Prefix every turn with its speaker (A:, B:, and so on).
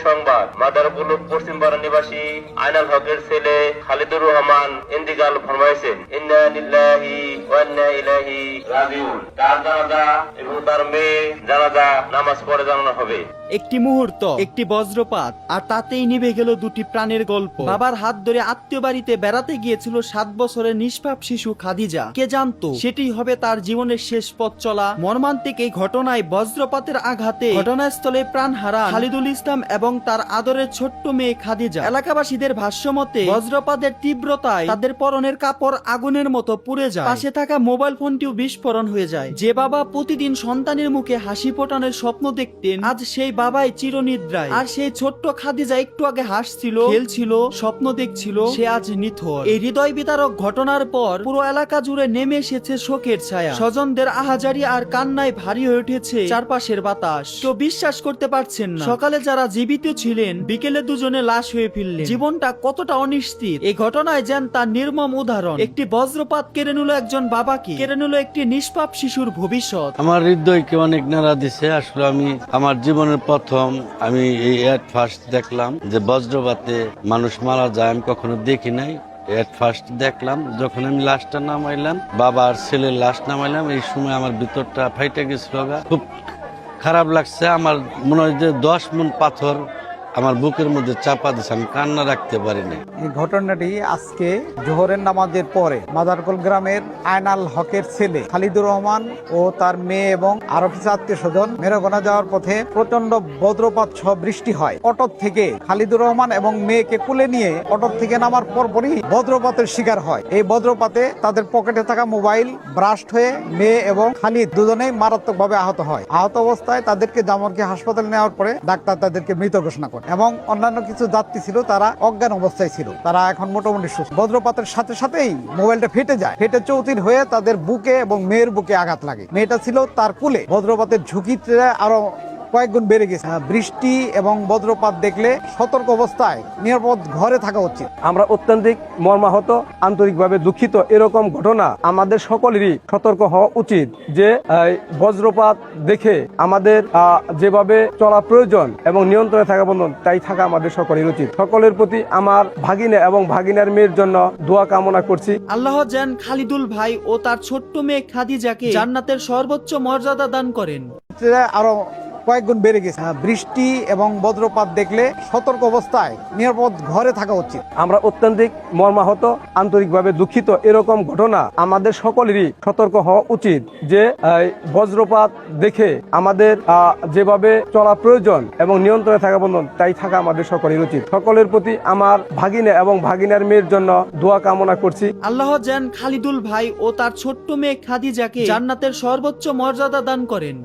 A: সংবাদ, মাদারপুলক পশ্চিমপাড়া নিবাসী আয়নাল হকের ছেলে খালিদুর রহমান ইন্তিকাল ফরমাইছেন। ইন্না লিল্লাহি ওয়া ইন্না ইলাইহি রাজিউন। তার জানাজা এবং তার মেয়ে জানাজা নামাজ পড়ে জানানো হবে।
B: একটি মুহূর্ত, একটি বজ্রপাত, আর তাতেই নিভে গেল দুটি প্রাণের গল্প। বাবার হাত ধরে আত্মীয় বাড়িতে বেড়াতে গিয়েছিল 7 বছরের নিষ্পাপ শিশু খাদিজা। কে জানতো সেটি হবে তার জীবনের শেষ পথ চলা। মর্মান্তিক এই ঘটনায় বজ্রপাতের আঘাতে ঘটনাস্থলে প্রাণ হারান খালিদুল ইসলাম এবং তার আদরের ছোট্ট মেয়ে খাদিজা। এলাকাবাসীদের ভাষ্যমতে বজ্রপাতের তীব্রতায় তাদের পরনের কাপড় আগুনের মতো পুড়ে যায়। পাশে থাকা মোবাইল ফোনটিও বিস্ফোরণ হয়ে যায়। যে বাবা প্রতিদিন সন্তানের মুখে হাসি ফোটানোর স্বপ্ন দেখতেন, আজ সেই বাবাই চিরনিদ্রায়। আর সেই ছোট্ট খাদিজা একটু আগে হাসছিল, খেলছিল, স্বপ্ন দেখছিল, সে আজ নিথর। এই হৃদয় বিদারক ঘটনার পর পুরো এলাকা জুড়ে নেমে এসেছে শোকের ছায়া। স্বজনদের আহাজারি আর কান্নায় ভারী হয়ে উঠেছে চারপাশের বাতাস। কেউ বিশ্বাস করতে পারছেন না, সকালে যারা জীবিত ছিলেন বিকেলে দুজনে লাশ হয়ে ফিরলেন। জীবনটা কতটা অনিশ্চিত। এই ঘটনায় যেন তার নির্মম উদাহরণ। একটি বজ্রপাত কেড়ে নিল একজন বাবাকে, কেড়ে নিল একটি নিষ্পাপ শিশুর ভবিষ্যৎ।
C: আমার হৃদয়কে অনেক নাড়া দিছে। আসলে আমি আমার জীবনের প্রথম আমি এই ফার্স্ট দেখলাম যে বজ্রপাতে মানুষ মারা যায়। আমি কখনো দেখি নাই। ফার্স্ট দেখলাম যখন আমি লাশটা নামাইলাম, বাবা আর ছেলের লাশ নামাইলাম, এই সময় আমার ভিতরটা ফাইটে গেছিল। খুব খারাপ লাগছে। আমার মনে হয় যে 10 মণ পাথর আমার বুকের মধ্যে চাপা দিচ্ছে, আমি কান্না রাখতে পারিনি।
D: এই ঘটনাটি আজকে জোহরের নামাজের পরে মাদারকুল গ্রামের আয়নাল হকের ছেলে খালিদুর রহমান ও তার মেয়ে এবং আরো কিছু আত্মীয় স্বজন মেরগোনা যাওয়ার পথে প্রচন্ড বজ্রপাত সহ বৃষ্টি হয়। অটো থেকে খালিদুর রহমান এবং মেয়েকে কুলে নিয়ে অটো থেকে নামার পরপরই বজ্রপাতের শিকার হয়। এই বজ্রপাতে তাদের পকেটে থাকা মোবাইল ব্রাস্ট হয়ে মেয়ে এবং খালিদ দুজনেই মারাত্মকভাবে আহত হয়। আহত অবস্থায় তাদেরকে জামরকি হাসপাতালে নেওয়ার পরে ডাক্তার তাদেরকে মৃত ঘোষণা করে এবং অন্যান্য কিছু যাত্রী ছিল তারা অজ্ঞান অবস্থায় ছিল। তারা এখন মোটামুটি সুস্থ। বজ্রপাতের সাথে সাথেই মোবাইলটা ফেটে যায়। ফেটে চৌচির হয়ে তাদের বুকে এবং মেয়ের বুকে আঘাত লাগে। মেয়েটা ছিল তার কুলে। বজ্রপাতের ঝুঁকিটা আরো কয়েক গুণ বেড়ে গেছে। বৃষ্টি এবং বজ্রপাত দেখলে সতর্ক অবস্থায় নিরাপদ ঘরে থাকা উচিত।
E: আমরা অত্যন্তিক মর্মাহত, আন্তরিকভাবে দুঃখিত। এরকম ঘটনা আমাদের সকলেরই সতর্ক হওয়া উচিত যে বজ্রপাত দেখে আমাদের যেভাবে চলা প্রয়োজন এবং নিয়ন্ত্রণে থাকা বন্ধন তাই থাকা আমাদের সকলের উচিত। সকলের প্রতি আমার ভাগিনা এবং ভাগিনার মেয়ের জন্য দোয়া কামনা করছি।
B: আল্লাহ যেন খালিদুল ভাই ও তার ছোট্ট মেয়ে খাদিজাকে জান্নাতের সর্বোচ্চ মর্যাদা দান করেন।
D: আরো কয়েক গুণ বেড়ে গেছে। বৃষ্টি এবং বজ্রপাত দেখলে সতর্ক অবস্থায় নিরাপদ ঘরে থাকা উচিত।
E: আমরা অত্যন্তিক মর্মাহত, আন্তরিকভাবে দুঃখিত। এরকম ঘটনা আমাদের সকলেরই সতর্ক হওয়া উচিত যে বজ্রপাত দেখে আমাদের যেভাবে চলা প্রয়োজন এবং নিয়ন্ত্রণে থাকা বন্ধন তাই থাকা আমাদের সকলের উচিত। সকলের প্রতি আমার ভাগিনা এবং ভাগিনার মেয়ের জন্য দোয়া কামনা করছি।
B: আল্লাহ যেন খালিদুল ভাই ও তার ছোট্ট মেয়ে খাদিজাকে জান্নাতের সর্বোচ্চ মর্যাদা দান করেন।